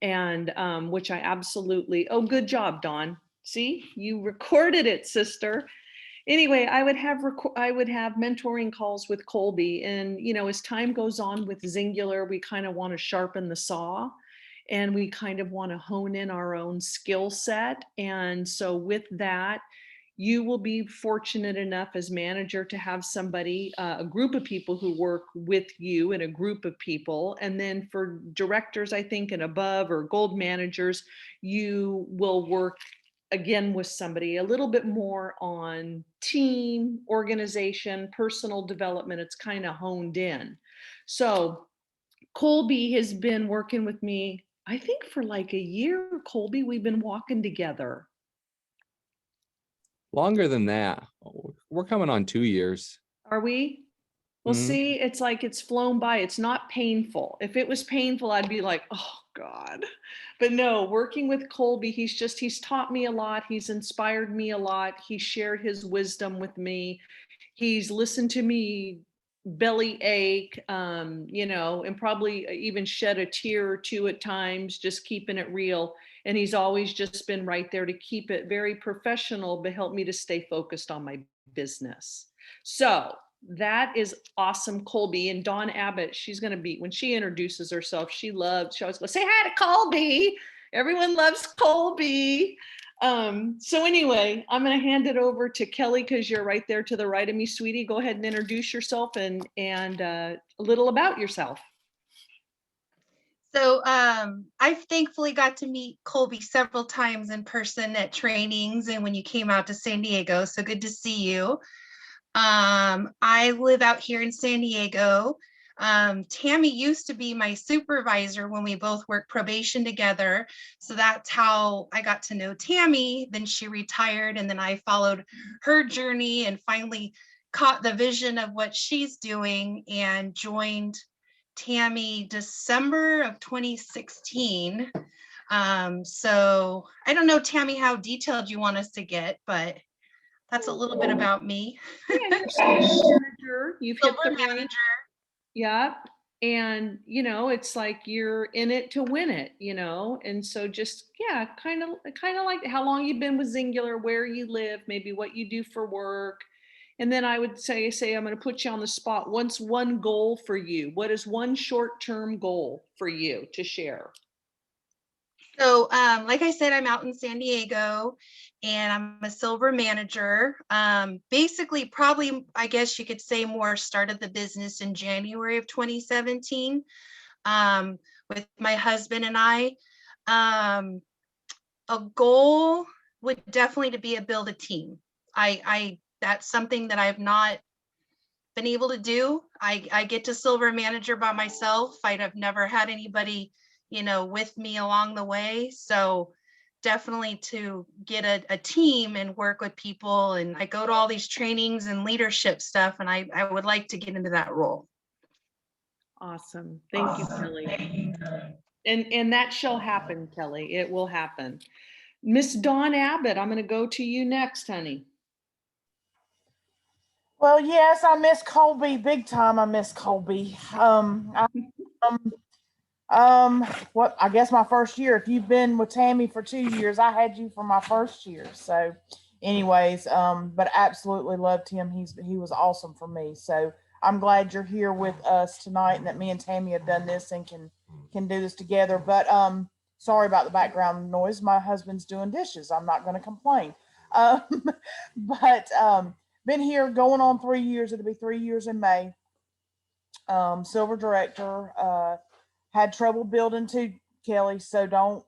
and which I absolutely, oh, good job, Dawn. See, you recorded it, sister. Anyway, I would have mentoring calls with Kolby, and as time goes on with Singular, we kind of want to sharpen the saw, and we kind of want to hone in our own skill set. And so with that, you will be fortunate enough as manager to have somebody, a group of people who work with you in a group of people. And then for directors, I think, and above, or gold managers, you will work again with somebody a little bit more on team organization, personal development. It's kind of honed in. So Kolby has been working with me, I think, for like a year. Kolby, we've been walking together. Longer than that. We're coming on 2 years. Are we? Well, see, it's like it's flown by. It's not painful. If it was painful, I'd be like, oh God. But no, working with Kolby, he's taught me a lot. He's inspired me a lot. He shared his wisdom with me. He's listened to me belly ache, and probably even shed a tear or two at times, just keeping it real. And he's always just been right there to keep it very professional, but help me to stay focused on my business. So that is awesome, Kolby. And Dawn Abbott, she's going to be, when she introduces herself, she always goes, say hi to Kolby. Everyone loves Kolby. So anyway, I'm going to hand it over to Kelly, because you're right there to the right of me, sweetie. Go ahead and introduce yourself and a little about yourself. So I've thankfully got to meet Kolby several times in person at trainings and when you came out to San Diego. So good to see you. I live out here in San Diego. Tammy used to be my supervisor when we both worked probation together. So that's how I got to know Tammy. Then she retired, and then I followed her journey and finally caught the vision of what she's doing and joined Tammy December of 2016. So I don't know, Tammy, how detailed you want us to get, but that's a little bit about me. Yeah, you're silver manager. You've hit the manager. Yeah. And, it's like you're in it to win it, and so just, yeah, kind of like how long you've been with Singular, where you live, maybe what you do for work. And then I would say, I'm going to put you on the spot. What's one goal for you? What is one short-term goal for you to share? So, like I said, I'm out in San Diego and I'm a silver manager. Basically, probably, I guess you could say more started the business in January of 2017 with my husband and I. A goal would definitely to be build a team. That's something that I've not been able to do. I get to silver manager by myself. I've never had anybody with me along the way. So definitely to get a team and work with people. And I go to all these trainings and leadership stuff, and I would like to get into that role. Awesome. Thank you, Kelly. And that shall happen, Kelly. It will happen. Miss Dawn Abbott, I'm going to go to you next, honey. Well, yes, I miss Kolby big time. I miss Kolby. What I guess my first year. If you've been with Tammy for 2 years, I had you for my first year. So, anyways, but absolutely loved him. He was awesome for me. So I'm glad you're here with us tonight, and that me and Tammy have done this and can do this together. But sorry about the background noise. My husband's doing dishes. I'm not going to complain. But been here going on 3 years. It'll be 3 years in May. Silver director. Had trouble building too, Kelly. So don't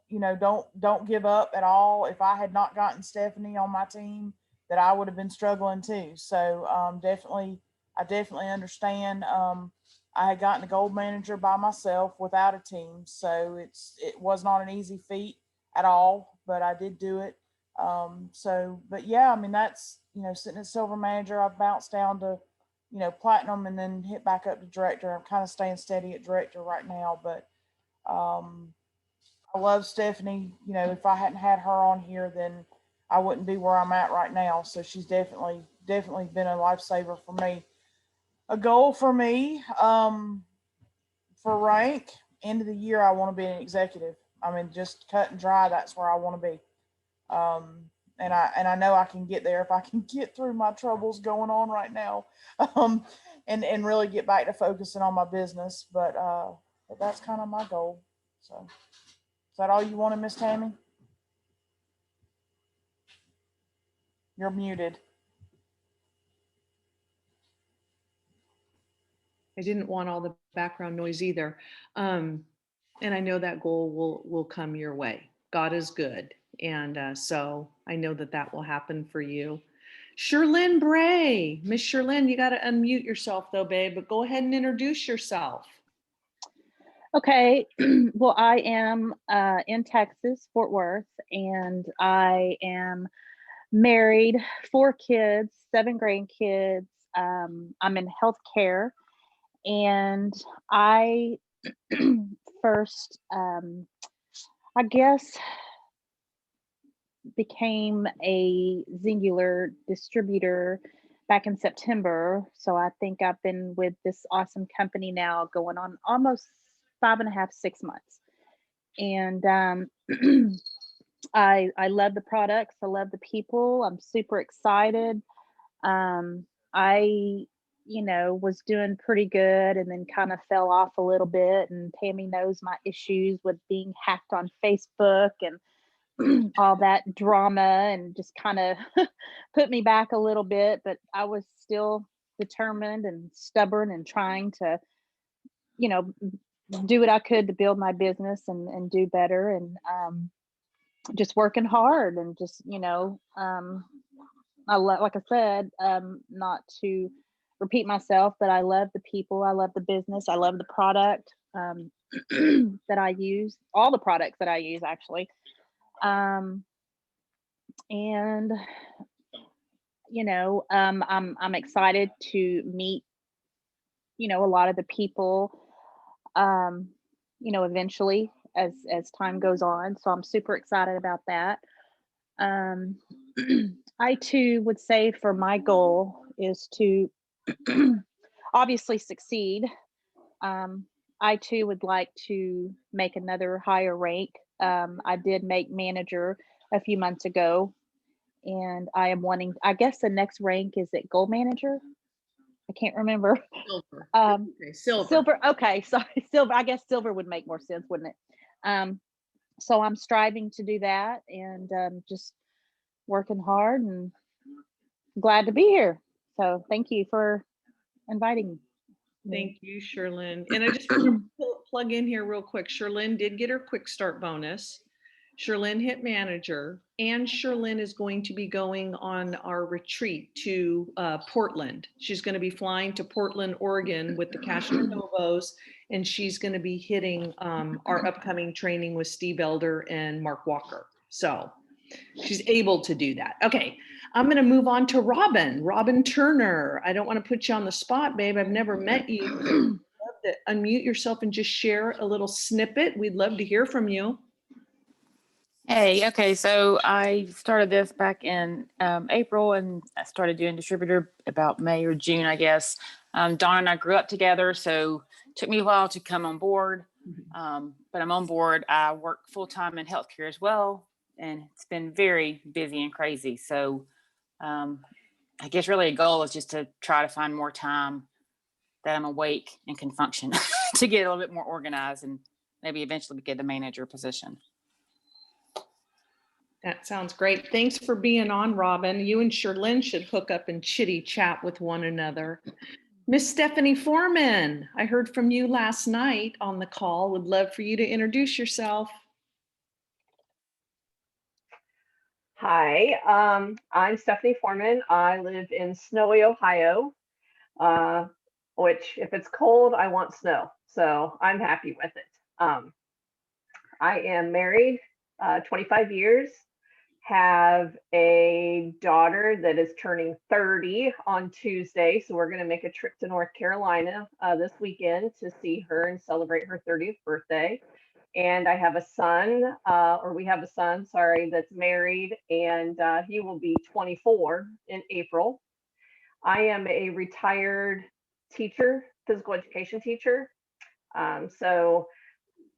give up at all. If I had not gotten Stephanie on my team, that I would have been struggling too. So I definitely understand. I had gotten a gold manager by myself without a team, so it was not an easy feat at all, but I did do it. But yeah, I mean, that's, sitting as silver manager, I've bounced down to, platinum and then hit back up to director. I'm kind of staying steady at director right now, but I love Stephanie. If I hadn't had her on here, then I wouldn't be where I'm at right now. So she's definitely been a lifesaver for me. A goal for me, for rank, end of the year, I want to be an executive. I mean, just cut and dry, that's where I want to be. And I know I can get there if I can get through my troubles going on right now. And really get back to focusing on my business. But that's kind of my goal. So is that all you wanted, Miss Tammy? You're muted. I didn't want all the background noise either. And I know that goal will come your way. God is good. And so I know that that will happen for you. Sherlyn Bray, Miss Sherlyn, you got to unmute yourself though, babe, but go ahead and introduce yourself. Okay, well, I am in Texas, Fort Worth, and I am married, 4 kids, 7 grandkids. I'm in healthcare, and I first, I guess, became a Singular distributor back in September. So I think I've been with this awesome company now going on almost 5.5, 6 months. And I love the products. I love the people. I'm super excited. I, was doing pretty good and then kind of fell off a little bit. And Tammy knows my issues with being hacked on Facebook and all that drama, and just kind of put me back a little bit. But I was still determined and stubborn and trying to, do what I could to build my business and do better. And just working hard and just, like I said, not to repeat myself, but I love the people, I love the business, I love the product that I use, all the products that I use actually. And I'm excited to meet, a lot of the people, eventually as time goes on. So I'm super excited about that. I too would say for my goal is to obviously succeed. I too would like to make another higher rank. I did make manager a few months ago, and I am wanting, I guess the next rank is at gold manager. I can't remember. Silver. Okay, silver. Silver. Okay, sorry, silver. I guess silver would make more sense, wouldn't it? So I'm striving to do that, and just working hard, and glad to be here. So thank you for inviting me. Thank you, Sherlyn. And I just want to plug in here real quick. Sherlyn did get her quick start bonus. Sherlyn hit manager, and Sherlyn is going to be going on our retreat to Portland. She's going to be flying to Portland, Oregon with the Castro Novos, and she's going to be hitting our upcoming training with Steve Elder and Mark Walker. So she's able to do that. Okay, I'm going to move on to Robin Turner. I don't want to put you on the spot, babe. I've never met you. Love to unmute yourself and just share a little snippet. We'd love to hear from you. Hey, okay, so I started this back in April, and I started doing distributor about May or June, I guess. Dawn and I grew up together, so it took me a while to come on board, but I'm on board. I work full-time in healthcare as well, and it's been very busy and crazy. So I guess really a goal is just to try to find more time that I'm awake and can function to get a little bit more organized and maybe eventually get a manager position. That sounds great. Thanks for being on, Robin. You and Sherlyn should hook up and chitty chat with one another. Miss Stephanie Foreman, I heard from you last night on the call. Would love for you to introduce yourself. Hi, I'm Stephanie Foreman. I live in snowy Ohio, which if it's cold, I want snow. So I'm happy with it. I am married 25 years. Have a daughter that is turning 30 on Tuesday. So we're going to make a trip to North Carolina this weekend to see her and celebrate her 30th birthday. And I have a son, we have a son, sorry, that's married, and he will be 24 in April. I am a retired teacher, physical education teacher. So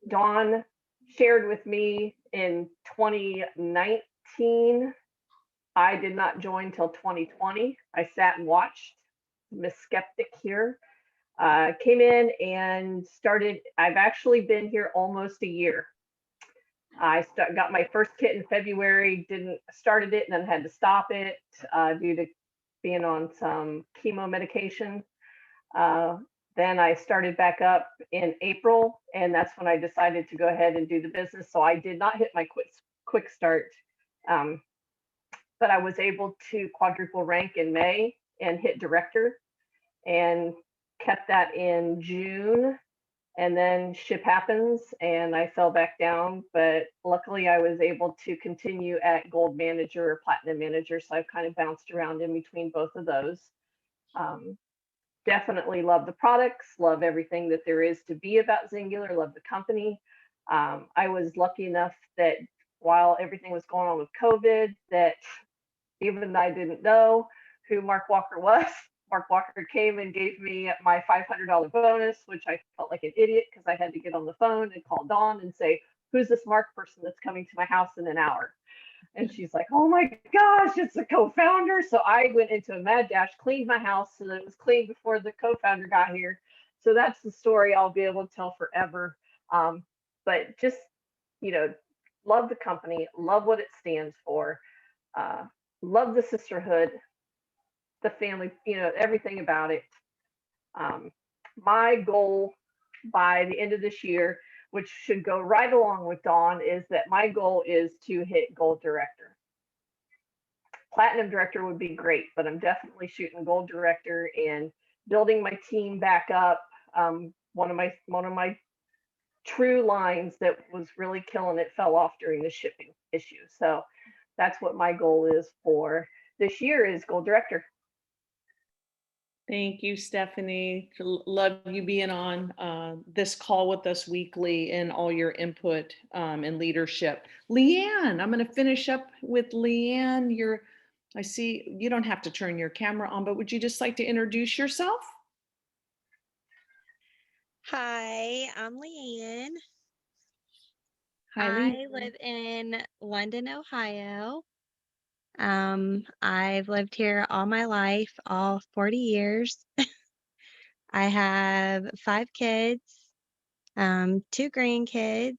Dawn shared with me in 2019. I did not join till 2020. I sat and watched. Miss Skeptic here. Came in and started. I've actually been here almost a year. I got my first kit in February, started it and then had to stop it due to being on some chemo medication. Then I started back up in April, and that's when I decided to go ahead and do the business. So I did not hit my quick start, but I was able to quadruple rank in May and hit director, and kept that in June. And then ship happens and I fell back down, but luckily I was able to continue at gold manager or platinum manager. So I've kind of bounced around in between both of those. Definitely love the products, love everything that there is to be about Zingular, love the company. I was lucky enough that while everything was going on with COVID, that even I didn't know who Mark Walker was. Mark Walker came and gave me my $500 bonus, which I felt like an idiot because I had to get on the phone and call Dawn and say, who's this Mark person that's coming to my house in an hour? And she's like, oh my gosh, it's the co-founder. So I went into a mad dash, cleaned my house so that it was clean before the co-founder got here. So that's the story I'll be able to tell forever. But just, love the company, love what it stands for, love the sisterhood, the family, everything about it. My goal by the end of this year, which should go right along with Dawn, is that my goal is to hit gold director. Platinum director would be great, but I'm definitely shooting gold director and building my team back up. One of my true lines that was really killing it fell off during the shipping issue. So that's what my goal is for this year, is gold director. Thank you, Stephanie. Love you being on this call with us weekly and all your input and leadership. Leanne, I'm going to finish up with Leanne. I see you don't have to turn your camera on, but would you just like to introduce yourself? Hi, I'm Leanne. Hi, I Leanne. live in London, Ohio. I've lived here all my life, all 40 years. I have 5 kids, 2 grandkids,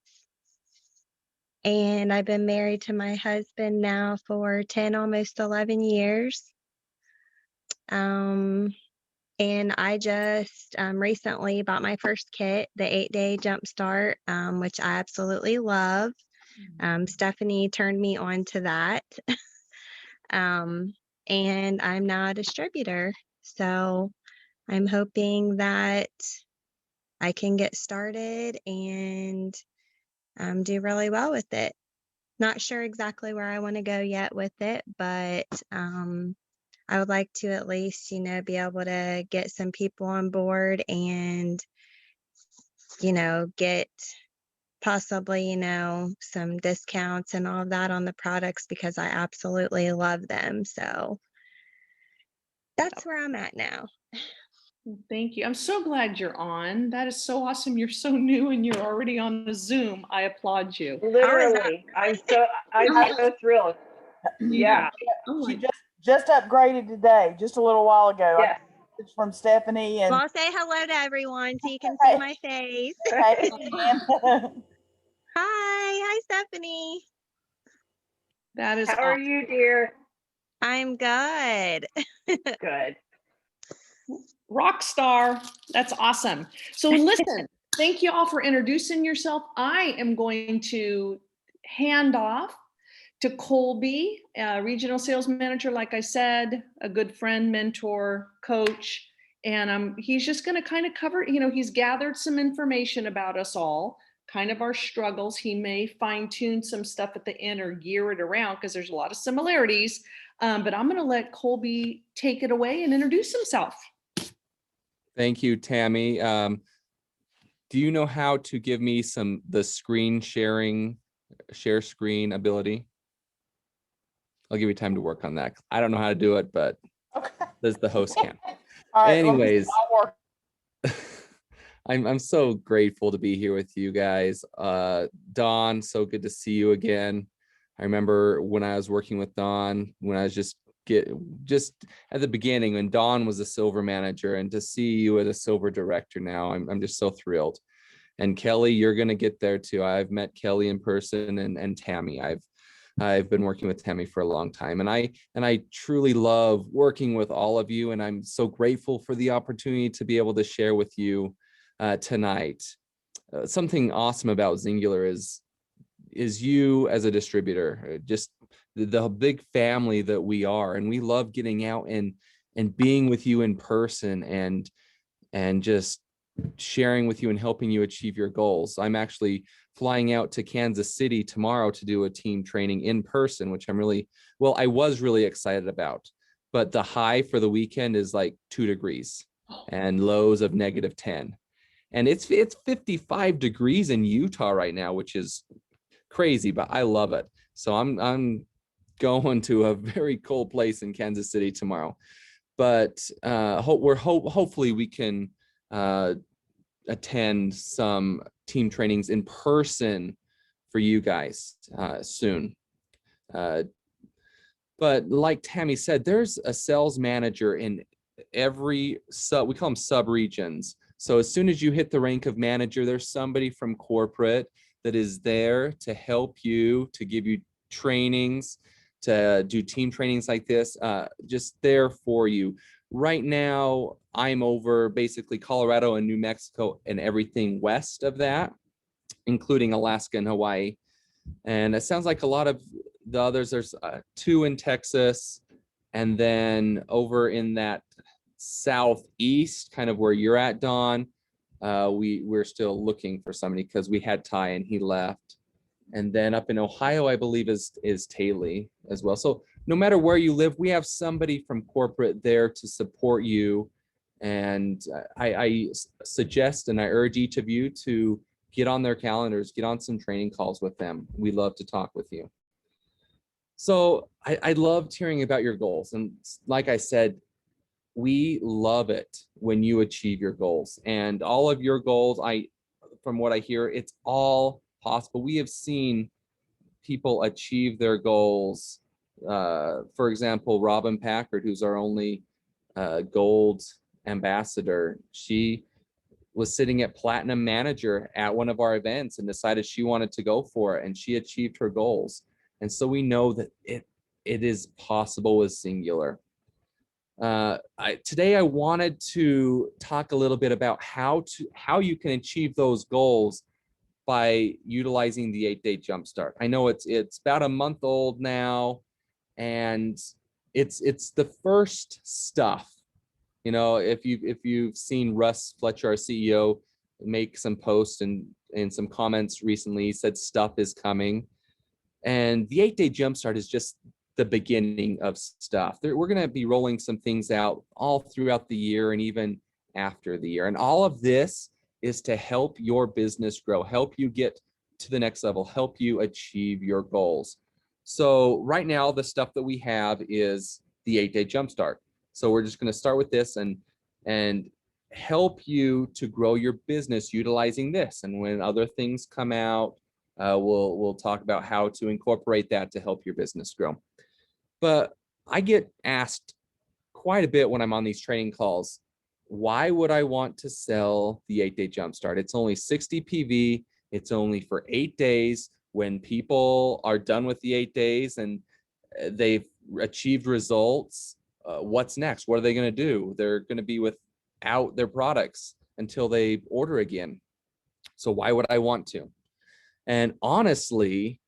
and I've been married to my husband now for 10, almost 11 years. And I just recently bought my first kit, the 8-day jump start, which I absolutely love. Stephanie turned me on to that. And I'm now a distributor. So I'm hoping that I can get started and do really well with it. Not sure exactly where I want to go yet with it, but I would like to at least, be able to get some people on board and, get possibly, some discounts and all of that on the products because I absolutely love them. So that's where I'm at now. Thank you. I'm so glad you're on. That is so awesome. You're so new and you're already on the Zoom. I applaud you. Literally, I'm so thrilled. Yeah. Oh She my just upgraded today, just a little while ago. Yes. It's from Stephanie and Well, say hello to everyone so you can see my face. hey, Leanne. Hi, Stephanie. That is How are awesome. you, dear? I'm good. Good. Rock star. That's awesome. So listen, thank you all for introducing yourself. I am going to hand off to Kolby, regional sales manager, like I said, a good friend, mentor, coach. And he's just going to kind of cover, he's gathered some information about us all, kind of our struggles. He may fine tune some stuff at the end or gear it around because there's a lot of similarities. But I'm going to let Kolby take it away and introduce himself. Thank you, Tammy. Do you know how to give me the screen share screen ability? I'll give you time to work on that. I don't know how to do it, but Okay. the host can. All right, Anyways, I'm so grateful to be here with you guys. Dawn, so good to see you again. I remember when I was working with Dawn, when I was just at the beginning when Dawn was a silver manager, and to see you as a silver director now, I'm just so thrilled. And Kelly, you're gonna get there too. I've met Kelly in person, and Tammy. I've been working with Tammy for a long time, and I truly love working with all of you, and I'm so grateful for the opportunity to be able to share with you tonight. Something awesome about Singular is you as a distributor, just the big family that we are, and we love getting out and being with you in person and just sharing with you and helping you achieve your goals. I'm actually flying out to Kansas City tomorrow to do a team training in person, which I was really excited about. But the high for the weekend is like 2 degrees and lows of -10. And it's 55 degrees in Utah right now, which is crazy, but I love it. So I'm going to a very cold place in Kansas City tomorrow. But hopefully we can attend some team trainings in person for you guys soon. But like Tammy said, there's a sales manager in every we call them sub-regions. So as soon as you hit the rank of manager, there's somebody from corporate that is there to help you, to give you trainings, to do team trainings like this, just there for you. Right now, I'm over basically Colorado and New Mexico and everything west of that, including Alaska and Hawaii. And it sounds like a lot of the others, there's 2 in Texas, and then over in that southeast, kind of where you're at, Dawn, we're still looking for somebody because we had Ty and he left. And then up in Ohio, I believe is Taylor as well. So no matter where you live, we have somebody from corporate there to support you. And I suggest and I urge each of you to get on their calendars, get on some training calls with them. We love to talk with you. So I loved hearing about your goals. And like I said, we love it when you achieve your goals, and all of your goals, from what I hear, it's all possible. We have seen people achieve their goals. For example, Robin Packard, who's our only gold ambassador, she was sitting at platinum manager at one of our events and decided she wanted to go for it, and she achieved her goals. And so we know that it is possible with Singular. Today I wanted to talk a little bit about how you can achieve those goals by utilizing the 8-day jumpstart. I know it's about a month old now, and it's the first stuff. You know, if you've seen Russ Fletcher, our CEO, make some posts and some comments recently, he said stuff is coming. And the 8-day jumpstart is just the beginning of stuff. We're going to be rolling some things out all throughout the year and even after the year. And all of this is to help your business grow, help you get to the next level, help you achieve your goals. So right now, the stuff that we have is the 8-day jumpstart. So we're just going to start with this and help you to grow your business utilizing this. And when other things come out, we'll talk about how to incorporate that to help your business grow. But I get asked quite a bit when I'm on these training calls, why would I want to sell the 8-day jumpstart? It's only 60 PV. It's only for 8 days. When people are done with the 8 days and they've achieved results, what's next? What are they going to do? They're going to be without their products until they order again. So why would I want to? And honestly,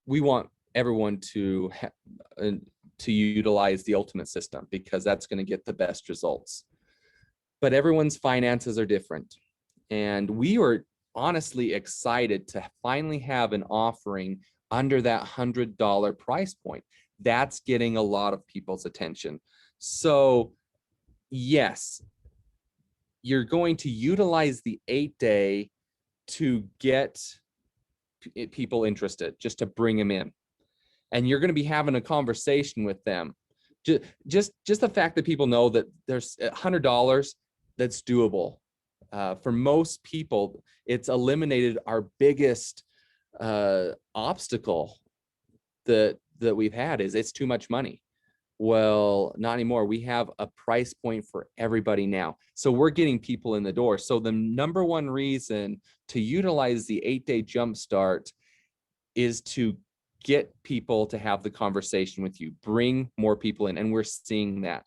we want everyone to utilize the ultimate system because that's going to get the best results. But everyone's finances are different. And we are honestly excited to finally have an offering under that $100 price point. That's getting a lot of people's attention. So yes, you're going to utilize the 8-day to get people interested, just to bring them in. And you're going to be having a conversation with them. Just the fact that people know that there's $100 that's doable. for most people, it's eliminated our biggest obstacle that we've had is it's too much money. Well, not anymore. We have a price point for everybody now. So we're getting people in the door. So the number one reason to utilize the 8-day jumpstart is to get people to have the conversation with you, bring more people in, and we're seeing that.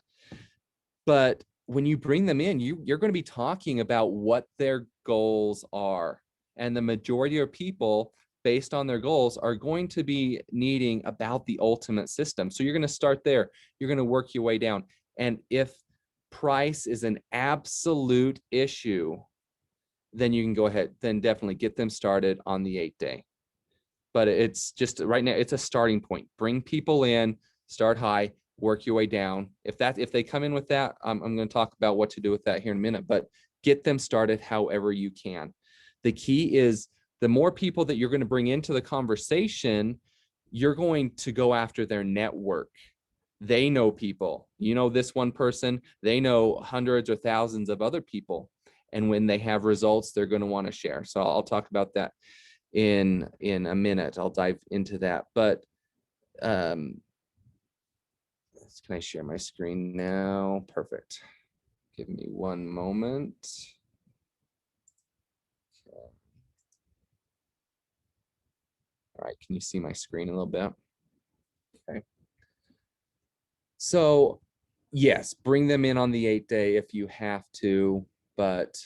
But when you bring them in, you're going to be talking about what their goals are. And the majority of people, based on their goals, are going to be needing about the ultimate system. So you're going to start there. You're going to work your way down. And if price is an absolute issue, then you can go ahead, then definitely get them started on the 8-day. But it's just right now, it's a starting point. Bring people in, start high, work your way down. If they come in with that, I'm going to talk about what to do with that here in a minute, but get them started however you can. The key is the more people that you're going to bring into the conversation, you're going to go after their network. They know people. You know this one person, they know hundreds or thousands of other people. And when they have results, they're going to want to share. So I'll talk about that in a minute. I'll dive into that. But can I share my screen now? Perfect. Give me one moment. Okay. All right, can you see my screen a little bit? Okay. So yes, bring them in on the 8-day if you have to, but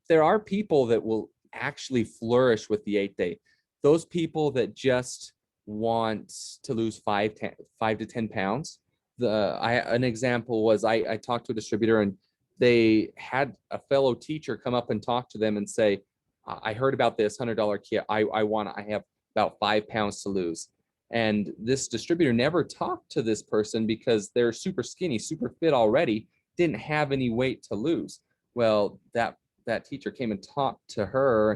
there are people that will actually flourish with the 8-day. Those people that just want to lose 5 to 10 pounds. An example was I talked to a distributor and they had a fellow teacher come up and talk to them and say, I heard about this $100 kit. I have about 5 pounds to lose. And this distributor never talked to this person because they're super skinny, super fit already, didn't have any weight to lose. Well, that teacher came and talked to her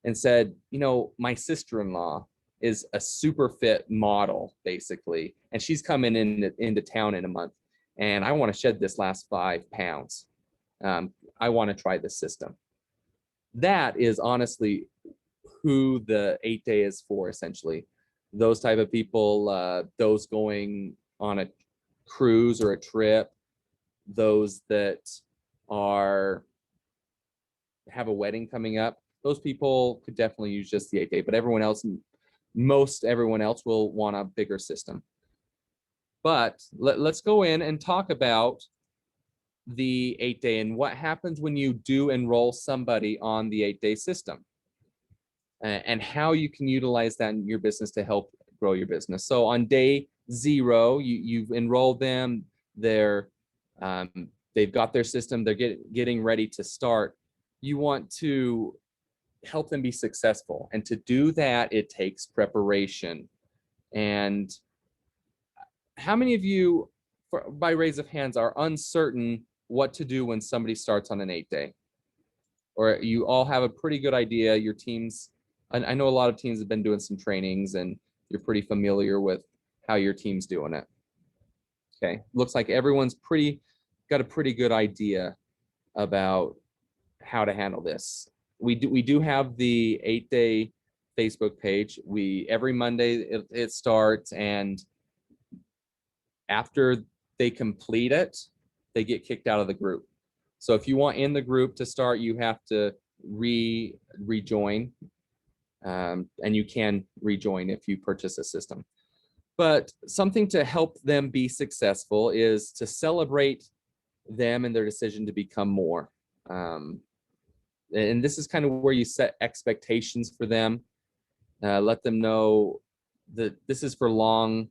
and said, you know, my sister-in-law is a super fit model, basically, and she's coming into town in a month, and I want to shed this last 5 pounds. I want to try this system. That is honestly who the 8-day is for, essentially. Those type of people, those going on a cruise or a trip, those that have a wedding coming up, those people could definitely use just the 8-day, but everyone else, most everyone else will want a bigger system. But let's go in and talk about the 8-day and what happens when you do enroll somebody on the 8-day system and how you can utilize that in your business to help grow your business. So on day 0, you've enrolled them, they've got their system, they're getting ready to start. You want to help them be successful. And to do that, it takes preparation. And how many of you, by raise of hands, are uncertain what to do when somebody starts on an 8-day? Or you all have a pretty good idea, your teams, I know a lot of teams have been doing some trainings and you're pretty familiar with how your team's doing it. Okay, looks like everyone's got a pretty good idea about how to handle this. We do have the 8-day Facebook page. Every Monday it starts, and after they complete it, they get kicked out of the group. So if you want in the group to start, you have to rejoin, and you can rejoin if you purchase a system. But something to help them be successful is to celebrate them and their decision to become more. And this is kind of where you set expectations for them. Let them know that this is for lifelong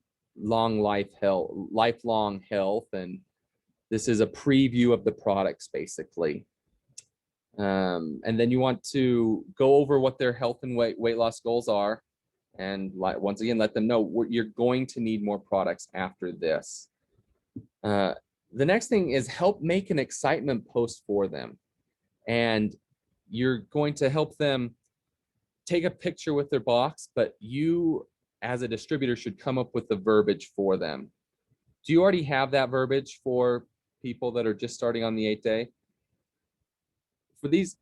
health, and this is a preview of the products, basically. And then you want to go over what their health and weight loss goals are. And once again, let them know you're going to need more products after this. The next thing is help make an excitement post for them. And you're going to help them take a picture with their box, but you as a distributor should come up with the verbiage for them. Do you already have that verbiage for people that are just starting on the 8-day, for these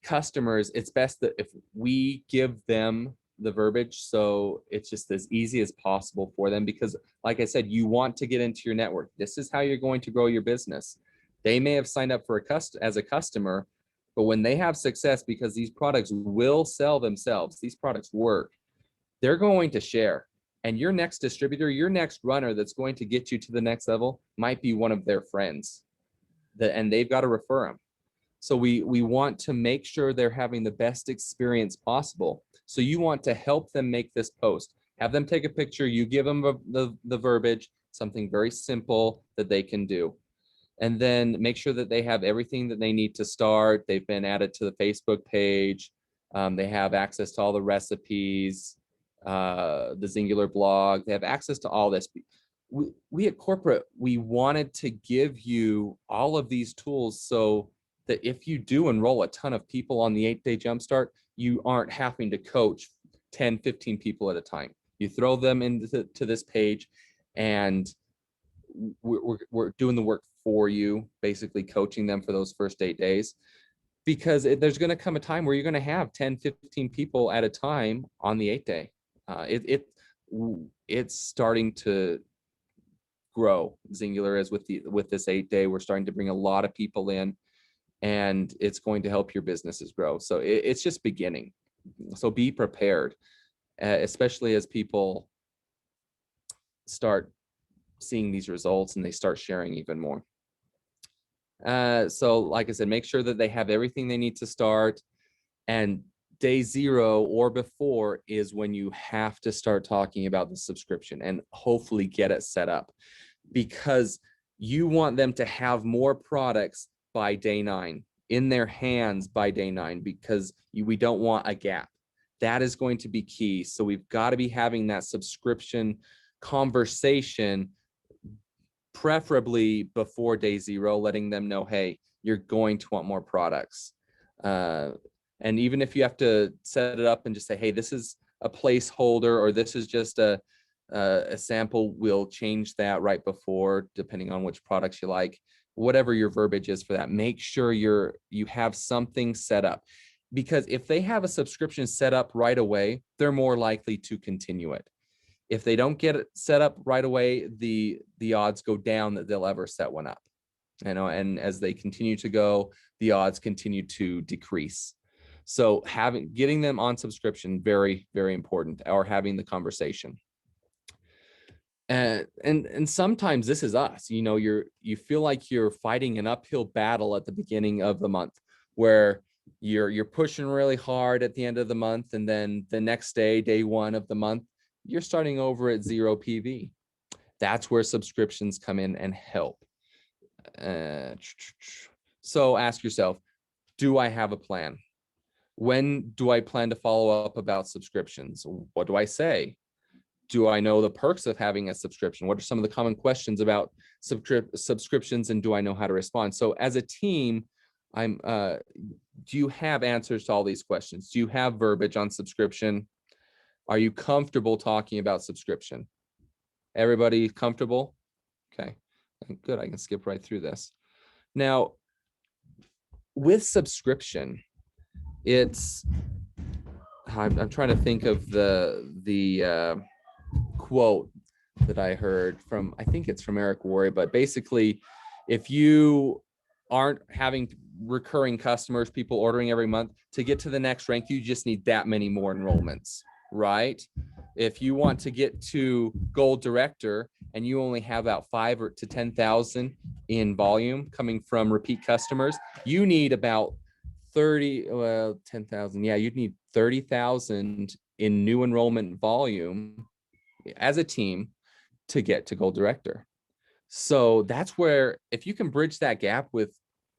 customers, it's best that if we give them the verbiage, so it's just as easy as possible for them, because like I said, you want to get into your network. This is how you're going to grow your business. They may have signed up for as a customer, but when they have success, because these products will sell themselves, these products work, they're going to share. And your next distributor, your next runner that's going to get you to the next level might be one of their friends, and they've got to refer them. So we want to make sure they're having the best experience possible. So you want to help them make this post, have them take a picture, you give them the verbiage, something very simple that they can do. And then make sure that they have everything that they need to start. They've been added to the Facebook page. They have access to all the recipes, the Singular blog. They have access to all this. We at corporate, we wanted to give you all of these tools so that if you do enroll a ton of people on the 8-day jumpstart, you aren't having to coach 10, 15 people at a time. You throw them into this page, and we're doing the work for you, basically coaching them for those first 8 days, because there's going to come a time where you're going to have 10, 15 people at a time on the 8-day. It's starting to grow. Singular is with this 8-day, we're starting to bring a lot of people in, and it's going to help your businesses grow. So it's just beginning. So be prepared, especially as people start seeing these results and they start sharing even more. So like I said, make sure that they have everything they need to start. And day 0 or before is when you have to start talking about the subscription and hopefully get it set up, because you want them to have more products by day 9 in their hands by day 9, because we don't want a gap. That is going to be key. So we've got to be having that subscription conversation, preferably before day 0, letting them know, hey, you're going to want more products. And even if you have to set it up and just say, hey, this is a placeholder, or this is just a sample, we'll change that right before, depending on which products you like. Whatever your verbiage is for that, make sure you have something set up, because if they have a subscription set up right away, they're more likely to continue it. If they don't get it set up right away, the odds go down that they'll ever set one up. And as they continue to go, the odds continue to decrease. So getting them on subscription, very, very important, or having the conversation. And sometimes this is us, you feel like you're fighting an uphill battle at the beginning of the month, where you're pushing really hard at the end of the month, and then the next day 1 of the month, you're starting over at 0 PV. That's where subscriptions come in and help. So ask yourself, do I have a plan? When do I plan to follow up about subscriptions? What do I say? Do I know the perks of having a subscription? What are some of the common questions about subscriptions, and do I know how to respond? So as a team, do you have answers to all these questions? Do you have verbiage on subscription? Are you comfortable talking about subscription? Everybody comfortable? Okay, good. I can skip right through this. Now, with subscription, I'm trying to think of the quote that I heard from, I think it's from Eric Worre, but basically, if you aren't having recurring customers, people ordering every month, to get to the next rank, you just need that many more enrollments, right? If you want to get to Gold Director and you only have about 5,000 to 10,000 in volume coming from repeat customers, you need about 10,000. Yeah, you'd need 30,000 in new enrollment volume as a team to get to Gold Director. So that's where, if you can bridge that gap with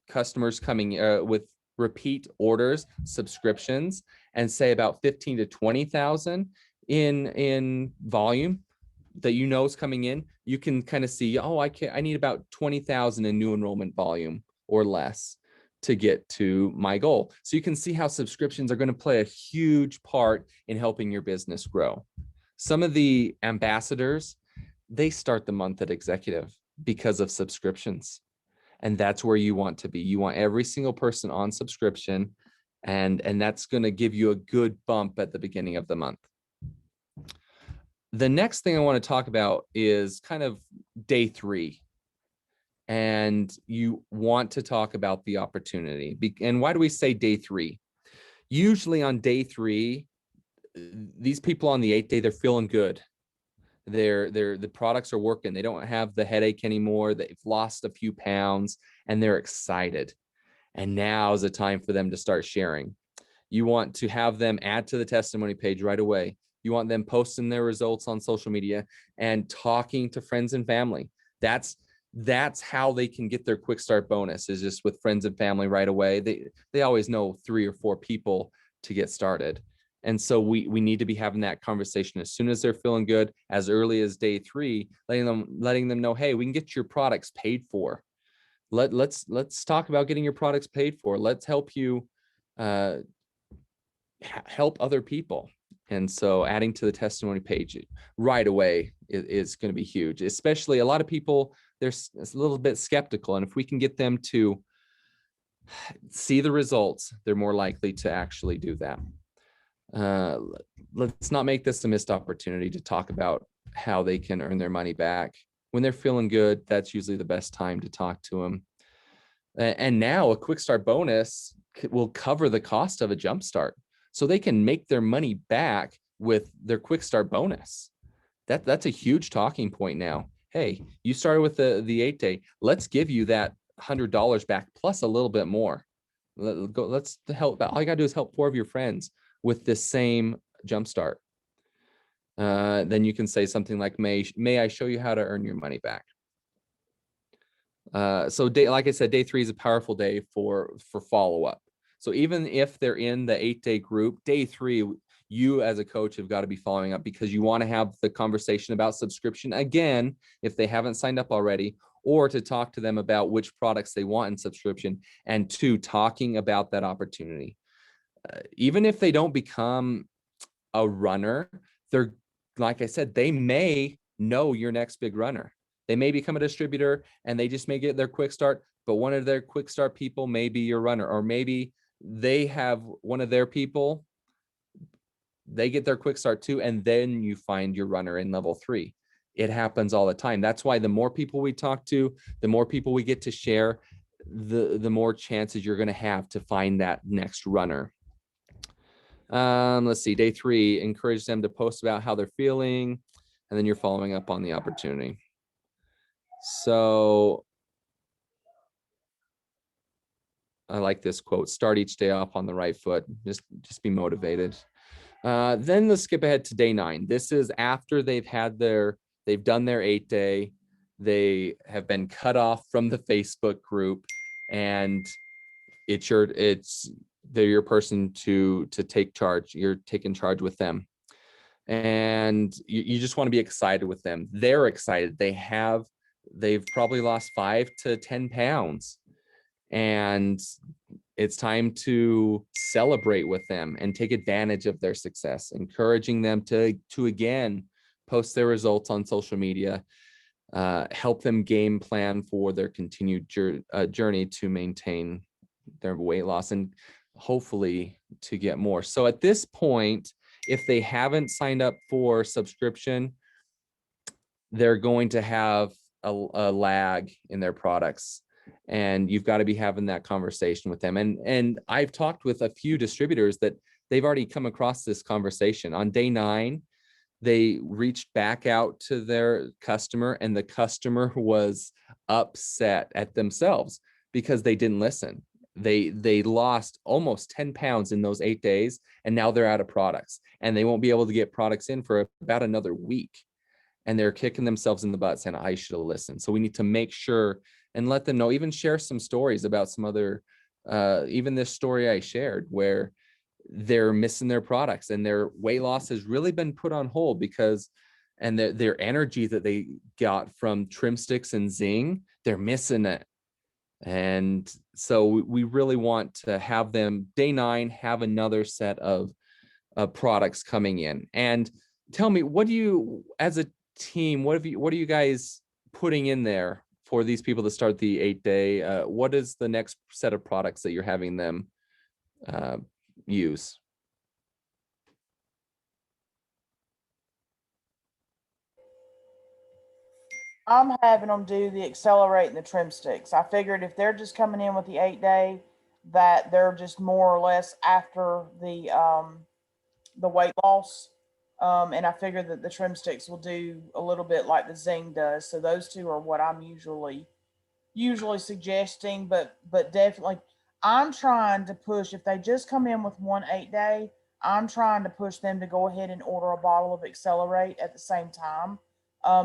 customers coming with repeat orders, subscriptions, and say about 15 to 20,000 in volume that is coming in, you can kind of see, oh, I need about 20,000 in new enrollment volume or less to get to my goal. So you can see how subscriptions are going to play a huge part in helping your business grow. Some of the ambassadors, they start the month at executive because of subscriptions. And that's where you want to be. You want every single person on subscription, and that's going to give you a good bump at the beginning of the month. The next thing I want to talk about is kind of day 3. And you want to talk about the opportunity. And why do we say day 3? Usually on day 3, these people on the 8th day, they're feeling good. The products are working. They don't have the headache anymore. They've lost a few pounds and they're excited. And now is the time for them to start sharing. You want to have them add to the testimony page right away. You want them posting their results on social media and talking to friends and family. That's how they can get their quick start bonus, is just with friends and family right away. They always know 3 or 4 people to get started. And so we need to be having that conversation as soon as they're feeling good, as early as day 3, letting them know, hey, we can get your products paid for. Let's talk about getting your products paid for. Let's help you help other people. And so adding to the testimony page right away is going to be huge. Especially a lot of people, they're a little bit skeptical. And if we can get them to see the results, they're more likely to actually do that. Let's not make this a missed opportunity to talk about how they can earn their money back. When they're feeling good, that's usually the best time to talk to them. And now a quick start bonus will cover the cost of a jump start. So they can make their money back with their quick start bonus. That's a huge talking point now. Hey, you started with the 8 day. Let's give you that $100 back plus a little bit more. Let's help. All you gotta do is help 4 of your friends with this same jump start. Then you can say something like, may I show you how to earn your money back? So like I said, day 3 is a powerful day for follow-up. So even if they're in the 8-day group, day 3, you as a coach have got to be following up, because you want to have the conversation about subscription again, if they haven't signed up already, or to talk to them about which products they want in subscription, and 2, talking about that opportunity. Even if they don't become a runner, they're, like I said, they may know your next big runner. They may become a distributor and they just may get their quick start, but one of their quick start people may be your runner, or maybe they have one of their people, they get their quick start too, and then you find your runner in level 3. It happens all the time. That's why the more people we talk to, the more people we get to share, the more chances you're going to have to find that next runner. Let's see, day 3, encourage them to post about how they're feeling, and then you're following up on the opportunity. So I like this quote: start each day off on the right foot. Just be motivated. Then let's skip ahead to day 9. This is after they've done their 8 day. They have been cut off from the Facebook group, and they're your person to take charge. You're taking charge with them, and you just want to be excited with them. They're excited. They've probably lost 5 to 10 pounds, and it's time to celebrate with them and take advantage of their success, encouraging them to again post their results on social media, help them game plan for their continued journey to maintain their weight loss and hopefully to get more. So at this point, if they haven't signed up for subscription, they're going to have a lag in their products, and you've got to be having that conversation with them. And I've talked with a few distributors that they've already come across this conversation. On day 9, they reached back out to their customer, and the customer was upset at themselves because they didn't listen. They lost almost 10 pounds in those 8 days, and now they're out of products, and they won't be able to get products in for about another week. And they're kicking themselves in the butt saying, I should have listened. So we need to make sure and let them know, even share some stories about some other, even this story I shared where they're missing their products and their weight loss has really been put on hold because, and their energy that they got from Trim Sticks and Zing, they're missing it. And so we really want to have them day 9, have another set of products coming in. And tell me, what do you, as a team, what are you guys putting in there for these people to start the 8-day, what is the next set of products that you're having them use? I'm having them do the accelerate and the trim sticks. I figured if they're just coming in with the 8-day, that they're just more or less after the weight loss. And I figured that the trim sticks will do a little bit like the Zing does. So those two are what I'm usually suggesting, but definitely I'm trying to push, if they just come in with one 8-day, I'm trying to push them to go ahead and order a bottle of Accelerate at the same time,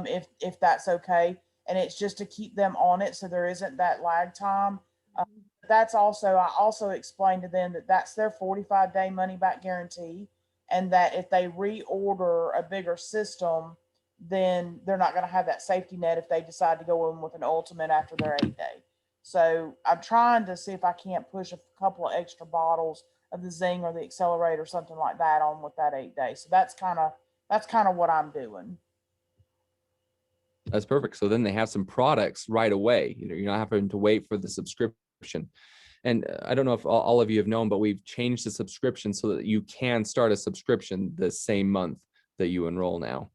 if that's okay. And it's just to keep them on it so there isn't that lag time. That's also, I also explained to them that that's their 45-day money back guarantee, and that if they reorder a bigger system, then they're not going to have that safety net if they decide to go in with an ultimate after their 8-day. So I'm trying to see if I can't push a couple of extra bottles of the Zing or the Accelerate or something like that on with that 8-day. So that's kind of what I'm doing. That's perfect. So then they have some products right away. You know, you're not having to wait for the subscription. And I don't know if all of you have known, but we've changed the subscription so that you can start a subscription the same month that you enroll now.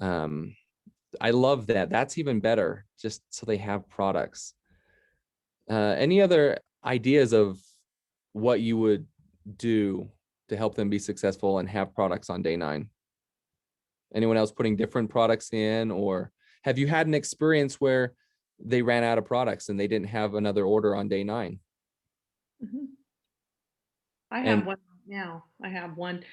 I love that. That's even better, just so they have products. Any other ideas of what you would do to help them be successful and have products on day 9? Anyone else putting different products in, or have you had an experience where they ran out of products and they didn't have another order on day 9? I have one now. I have one.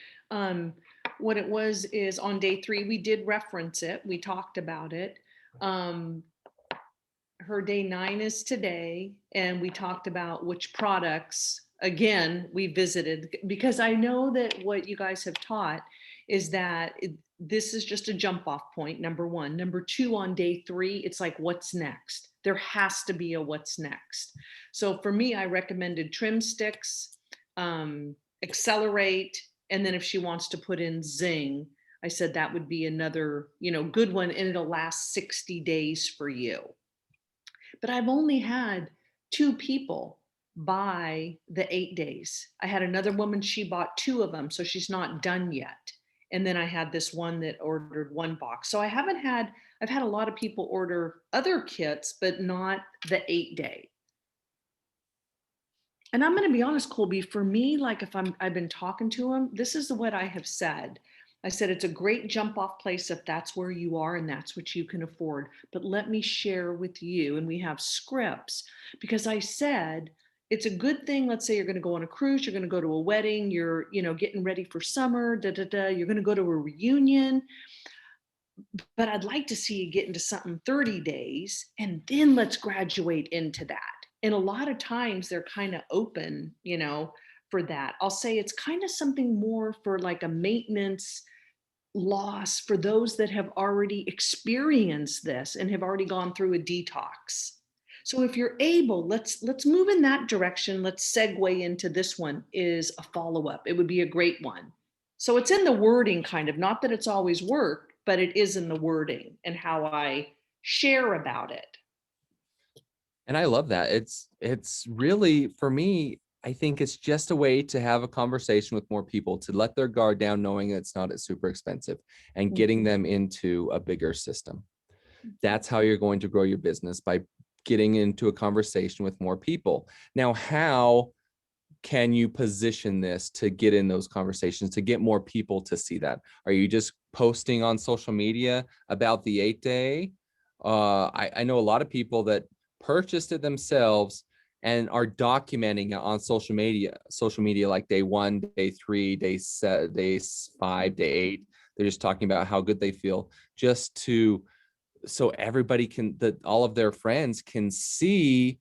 What it was is on day 3, we did reference it. We talked about it. Her day 9 is today, and we talked about which products, again, we visited, because I know that what you guys have taught is that this is just a jump off point, number 1. Number 2, on day 3, it's like, what's next? There has to be a what's next. So for me, I recommended trim sticks, Accelerate, and then if she wants to put in Zing, I said that would be another, good one, and it'll last 60 days for you. But I've only had 2 people buy the 8 days. I had another woman, she bought 2 of them, so she's not done yet. And then I had this one that ordered 1 box. So I've had a lot of people order other kits, but not the 8-day. And I'm going to be honest, Kolby, for me, like if I've been talking to them, this is what I have said. I said, it's a great jump off place if that's where you are and that's what you can afford. But let me share with you, and we have scripts, because I said, it's a good thing. Let's say you're going to go on a cruise, you're going to go to a wedding, you're, getting ready for summer, you're going to go to a reunion. But I'd like to see you get into something 30 days, and then let's graduate into that. And a lot of times they're kind of open, for that. I'll say it's kind of something more for like a maintenance loss for those that have already experienced this and have already gone through a detox. So if you're able, let's move in that direction. Let's segue into this one, is a follow-up. It would be a great one. So it's in the wording, kind of, not that it's always worked, but it is in the wording and how I share about it. And I love that. It's really, for me, I think it's just a way to have a conversation with more people, to let their guard down, knowing it's not super expensive, and getting them into a bigger system. That's how you're going to grow your business, by getting into a conversation with more people. Now, how can you position this to get in those conversations, to get more people to see that? Are you just posting on social media about the 8-day? I know a lot of people that purchased it themselves and are documenting it on social media, like day 1, day 3, day 5, day 8. They're just talking about how good they feel, just so everybody can, that all of their friends can see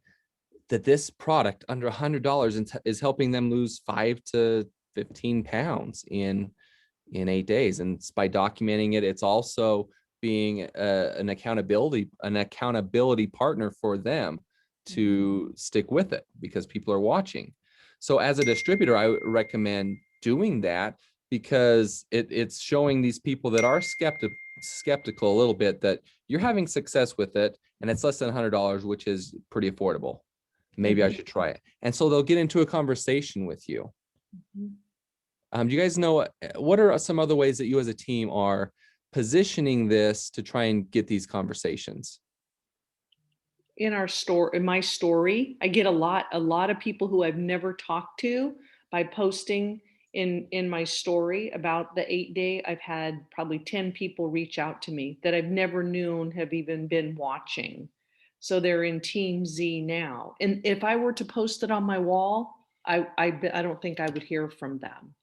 that this product under $100 is helping them lose 5 to 15 pounds in 8 days. And by documenting it, it's also being an accountability partner for them to stick with it, because people are watching. So as a distributor, I recommend doing that, because it's showing these people that are skeptical a little bit that you're having success with it and it's less than $100, which is pretty affordable. Maybe I should try it. And so they'll get into a conversation with you. Do you guys know what are some other ways that you as a team are positioning this to try and get these conversations? In my story, I get a lot of people who I've never talked to by posting in my story about the 8-day. I've had probably 10 people reach out to me that I've never known have even been watching. So they're in Team Z now. And if I were to post it on my wall, I don't think I would hear from them.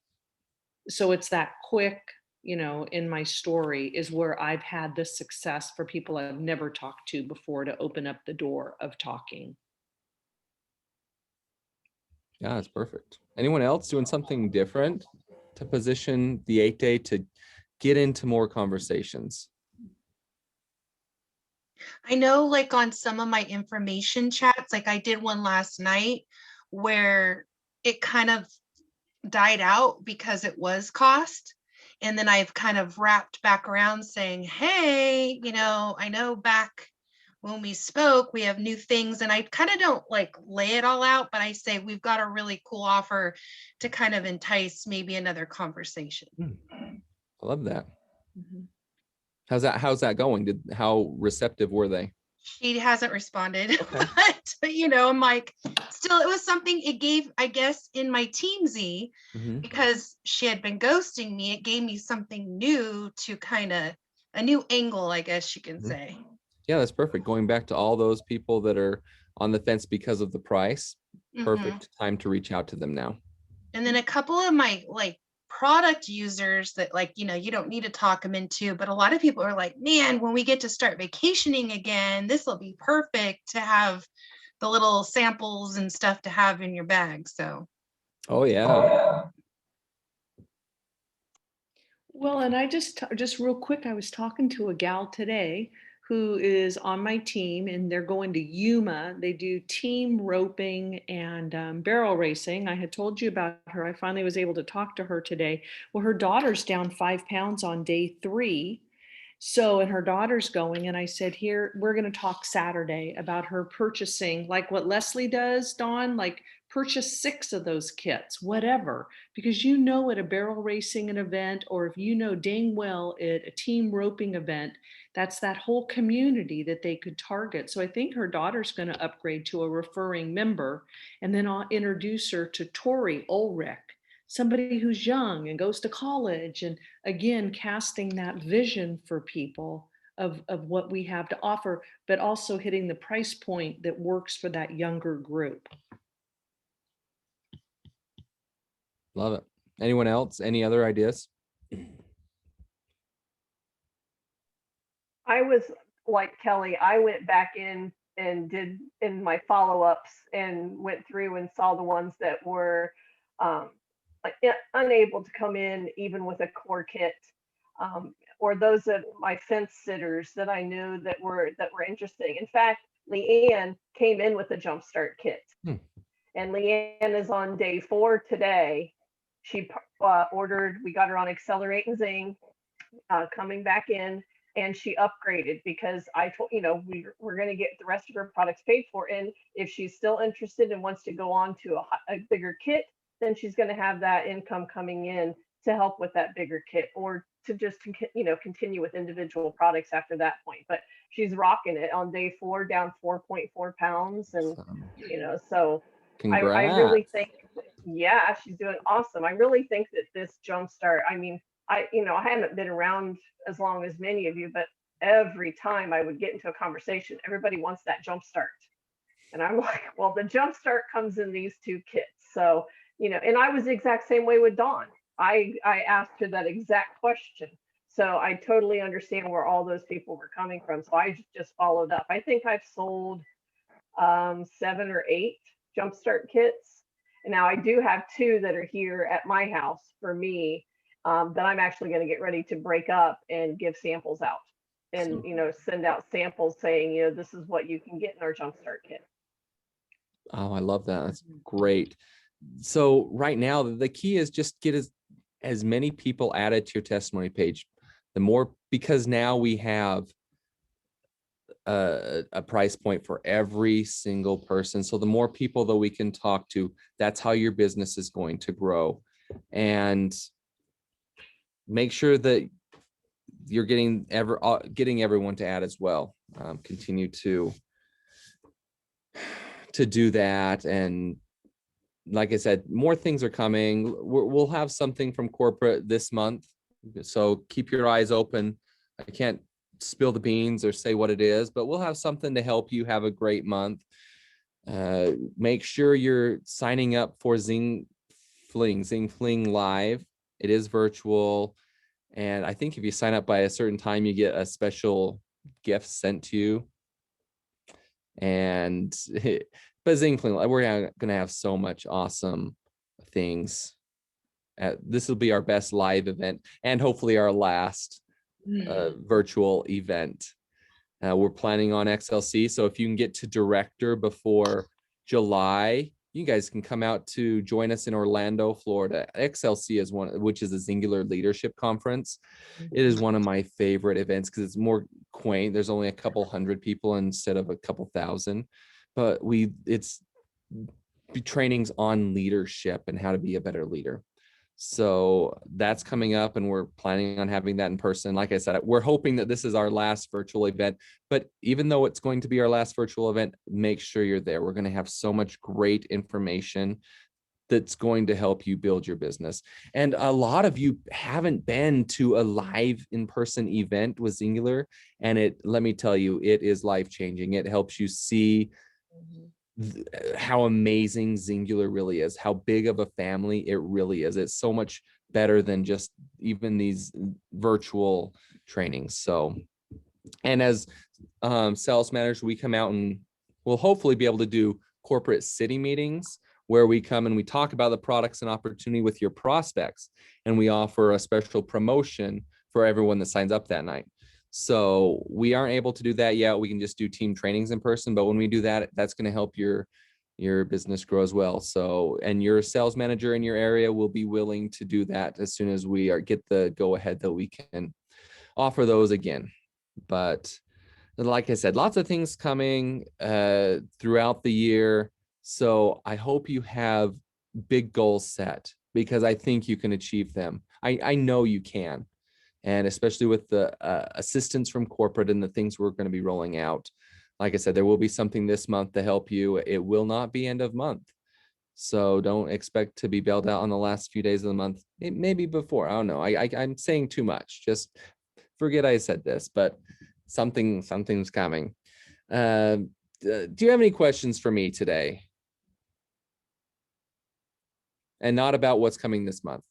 So it's that quick, in my story is where I've had the success for people I've never talked to before to open up the door of talking. Yeah, that's perfect. Anyone else doing something different to position the 8-day to get into more conversations? I know like on some of my information chats, like I did one last night where it kind of died out because it was cost. And then I've kind of wrapped back around saying, hey, I know back when we spoke, we have new things. And I kind of don't like lay it all out, but I say we've got a really cool offer to kind of entice maybe another conversation. I love that. Mhm. How's that going? How receptive were they? She hasn't responded, Okay. but I'm like, still, it was something it gave, I guess, in my Team Z, because she had been ghosting me. It gave me something new to kind of a new angle, I guess you can say. Yeah, that's perfect. Going back to all those people that are on the fence because of the price, perfect time to reach out to them now. And then a couple of my like product users that like, you don't need to talk them into, but a lot of people are like, man, when we get to start vacationing again, this will be perfect to have the little samples and stuff to have in your bag. So. Oh yeah. Well, and I just real quick, I was talking to a gal today who is on my team, and they're going to Yuma. They do team roping and barrel racing. I had told you about her. I finally was able to talk to her today. Well, her daughter's down 5 pounds on day 3. So, and her daughter's going, and I said, here, we're going to talk Saturday about her purchasing, like what Leslie does, Dawn, like purchase 6 of those kits, whatever, because at a barrel racing an event, or if dang well at a team roping event, that's that whole community that they could target. So I think her daughter's going to upgrade to a referring member, and then I'll introduce her to Tori Ulrich, somebody who's young and goes to college, and again casting that vision for people of what we have to offer, but also hitting the price point that works for that younger group. Love it. Anyone else? Any other ideas? I was like Kelly, I went back in and did in my follow-ups and went through and saw the ones that were unable to come in even with a core kit, or those that my fence sitters that I knew that were interesting. In fact, Leanne came in with a jumpstart kit, and Leanne is on day 4 today. She ordered. We got her on Accelerate and Zing, coming back in, and she upgraded because I told we're going to get the rest of her products paid for, and if she's still interested and wants to go on to a bigger kit, then she's going to have that income coming in to help with that bigger kit, or to just continue with individual products after that point. But she's rocking it on day 4, down 4.4 pounds, and so Congrats. I really think, yeah, she's doing awesome. I really think that this jumpstart, I mean, I haven't been around as long as many of you, but every time I would get into a conversation, everybody wants that jump start. And I'm like, well, the jump start comes in these 2 kits. So, and I was the exact same way with Dawn. I asked her that exact question. So I totally understand where all those people were coming from. So I just followed up. I think I've sold 7 or 8 jumpstart kits. And now I do have 2 that are here at my house for me, that I'm actually going to get ready to break up and give samples out, and send out samples saying, this is what you can get in our jumpstart kit. Oh, I love that. That's great. So right now the key is just get as many people added to your testimony page. the more, because now we have a price point for every single person. So the more people that we can talk to, that's how your business is going to grow. And make sure that you're getting everyone to add as well. Continue to do that. And like I said, more things are coming. We'll have something from corporate this month, so keep your eyes open. I can't spill the beans or say what it is, but we'll have something to help you have a great month. Make sure you're signing up for Zing Fling Live. It is virtual, and I think if you sign up by a certain time, you get a special gift sent to you. And but Zing Fling, we're gonna have so much awesome things. This will be our best live event, and hopefully our last virtual event. We're planning on XLC, so if you can get to director before July, you guys can come out to join us in Orlando, Florida. XLC is one, which is a Singular Leadership Conference. It is one of my favorite events because it's more quaint. There's only a couple hundred people instead of a couple thousand, but it's trainings on leadership and how to be a better leader. So that's coming up, and we're planning on having that in person. Like I said, we're hoping that this is our last virtual event, but even though it's going to be our last virtual event, make sure you're there. We're going to have so much great information that's going to help you build your business. And a lot of you haven't been to a live in-person event with Singular, and let me tell you, it is life-changing. It helps you see how amazing Singular really is, how big of a family it really is. It's so much better than just even these virtual trainings. So, and as sales managers, we come out and we'll hopefully be able to do corporate city meetings where we come and we talk about the products and opportunity with your prospects, and we offer a special promotion for everyone that signs up that night. So we aren't able to do that yet. We can just do team trainings in person, but when we do that, that's going to help your business grow as well. So, and your sales manager in your area will be willing to do that as soon as we get the go ahead that we can offer those again. But like I said, lots of things coming throughout the year. So I hope you have big goals set, because I think you can achieve them. I know you can. And especially with the assistance from corporate and the things we're going to be rolling out. Like I said, there will be something this month to help you. It will not be end of month. So don't expect to be bailed out on the last few days of the month. Maybe before, I don't know. I'm saying too much. Just forget I said this, but something's coming. Do you have any questions for me today? And not about what's coming this month.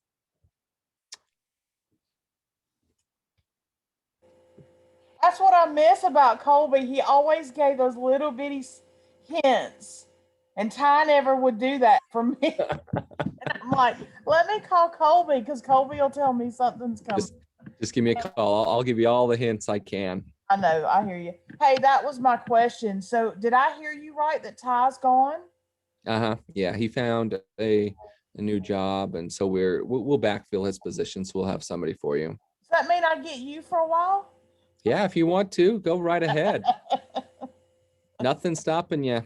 That's what I miss about Kolby. He always gave those little bitty hints, and Ty never would do that for me. And I'm like, let me call Kolby, because Kolby will tell me something's coming. Just give me a call. I'll give you all the hints I can. I know, I hear you. Hey, that was my question. So did I hear you right that Ty's gone? Yeah, he found a new job, and so we'll backfill his position. So we'll have somebody for you. Does that mean I get you for a while? Yeah, if you want to, go right ahead. Nothing's stopping you.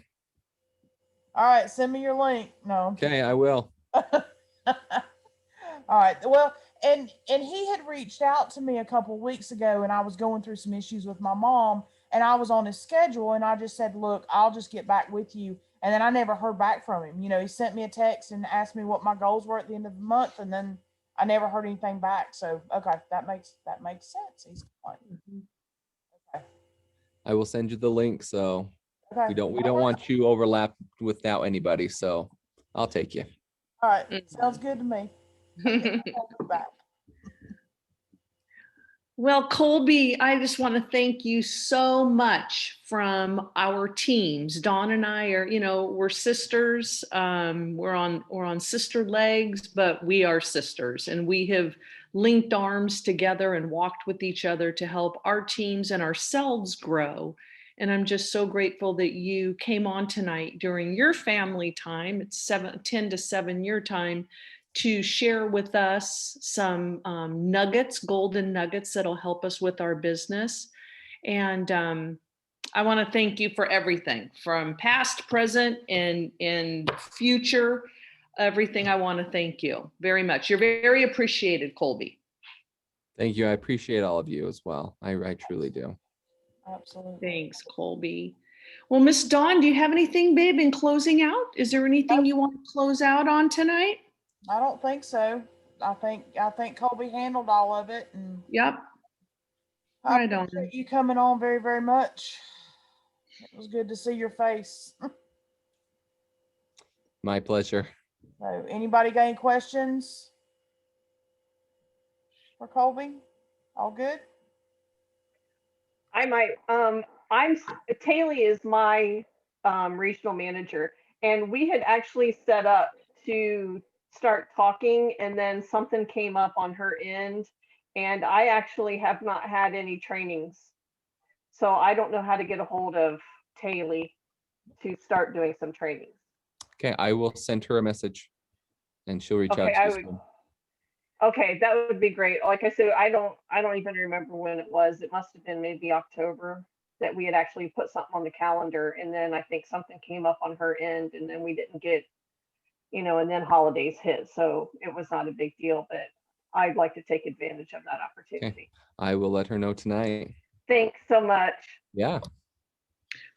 All right, send me your link. No. Okay, I will. All right. Well, and he had reached out to me a couple weeks ago, and I was going through some issues with my mom, and I was on his schedule, and I just said, look, I'll just get back with you. And then I never heard back from him. You know, he sent me a text and asked me what my goals were at the end of the month, and then I never heard anything back. So, okay, that makes sense. He's fine. Okay. I will send you the link. So Okay. we don't want you overlapped without anybody. So I'll take you. All right. Sounds good to me. Back. Well, Kolby, I just want to thank you so much from our teams. Dawn and I are, we're sisters. We're on sister legs, but we are sisters, and we have linked arms together and walked with each other to help our teams and ourselves grow. And I'm just so grateful that you came on tonight during your family time. It's 10 to 7 your time to share with us some nuggets, golden nuggets that'll help us with our business. And I want to thank you for everything from past, present, and future. Everything. I want to thank you very much. You're very appreciated, Kolby. Thank you. I appreciate all of you as well. I truly do. Absolutely. Thanks, Kolby. Well, Miss Dawn, do you have anything, babe, in closing out? Is there anything you want to close out on tonight? I don't think so. I think Colby handled all of it, and Yep. I Right on. appreciate you coming on very, very much. It was good to see your face. My pleasure. So, anybody got any questions for Colby? All good? I might, Taylor is my regional manager, and we had actually set up to start talking, and then something came up on her end, and I actually have not had any trainings. So I don't know how to get a hold of Taylor to start doing some trainings. Okay, I will send her a message and she'll reach Okay, out to you soon. Okay, that would be great. Like I said, I don't even remember when it was. It must have been maybe October that we had actually put something on the calendar, and then I think something came up on her end, and then we didn't get, and then holidays hit, so it was not a big deal, but I'd like to take advantage of that opportunity. I will let her know tonight. Thanks so much. Yeah.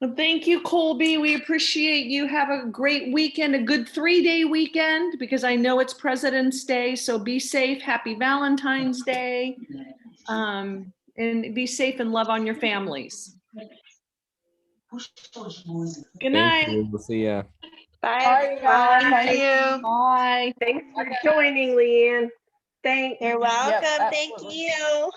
Well, thank you, Kolby. We appreciate you. Have a great weekend, a good 3-day weekend, because I know it's President's Day. So be safe. Happy Valentine's Day. And be safe and love on your families. Good night. Thank you. We'll see ya. Bye. Thank you. Bye. Thanks for joining, Leanne. Thanks. You're welcome. Thank absolutely. you.